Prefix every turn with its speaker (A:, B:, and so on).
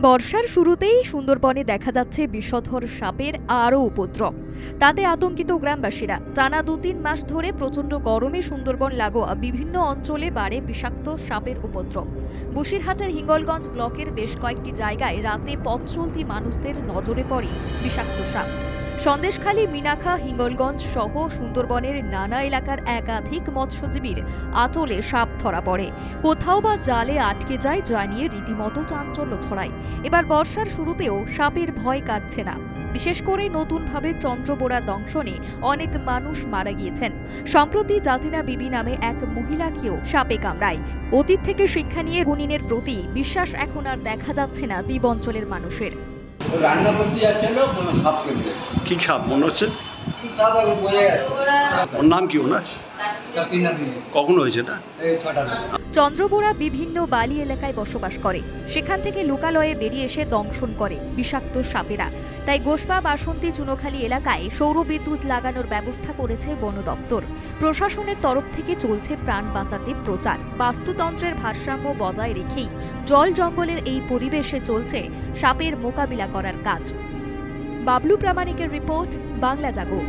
A: বর্ষার শুরুতেই সুন্দরবনে দেখা যাচ্ছে বিষধর সাপের আরও উপদ্রব। তাতে আতঙ্কিত গ্রামবাসীরা। টানা ২-৩ মাস ধরে প্রচণ্ড গরমে সুন্দরবন লাগোয়া বিভিন্ন অঞ্চলে বাড়ে বিষাক্ত সাপের উপদ্রব। বসিরহাটের হিঙ্গলগঞ্জ ব্লকের বেশ কয়েকটি জায়গায় রাতে পথ চলতি মানুষদের নজরে পড়ে বিষাক্ত সাপ। সন্দেশখালী, মিনাখা, হিঙ্গলগঞ্জ সহ সুন্দরবনের নানা এলাকার একাধিক মৎস্যজীবীর আটলে সাপ ধরা পড়ে। কোথাও বা জালে আটকে যায়, যা নিয়ে রীতিমতো চাঞ্চল্য ছড়ায়। এবার বর্ষার শুরুতেও সাপের ভয় কাটছে না। বিশেষ করে নতুনভাবে চন্দ্রবোড়া দংশনে অনেক মানুষ মারা গিয়েছেন। সম্প্রতি জাতিনা বিবি নামে এক মহিলাকেও সাপে কামড়ায়। অতীত থেকে শিক্ষা নিয়ে গুণিনের প্রতি বিশ্বাস এখন আর দেখা যাচ্ছে না দ্বীপ অঞ্চলের মানুষের।
B: রান্না করতে যাচ্ছিল, কোনো সাপ কেটে
C: কি সাপ মনে হচ্ছে?
B: কি সাপ এখন বোঝা যাচ্ছে।
C: ওর নাম কি ওনার? কখন হয়েছে এটা?
B: এই ৬টা।
A: চন্দ্রবোড়া বিভিন্ন বালি এলাকায় বসবাস করে। সেখান থেকে লোকালয়ে বেরিয়ে এসে দংশন করে বিষাক্ত সাপেরা। তাই গোসবা, বাসন্তী, চুনোখালী এলাকায় সৌরবিদ্যুৎ লাগানোর ব্যবস্থা করেছে বন দপ্তর। প্রশাসনের তরফ থেকে চলছে প্রাণ বাঁচাতে প্রচার। বাস্তুতন্ত্রের ভারসাম্য বজায় রেখেই জল জঙ্গলের এই পরিবেশে চলছে সাপের মোকাবিলা করার কাজ। বাবলু প্রামাণিকের রিপোর্ট, বাংলা জাগো।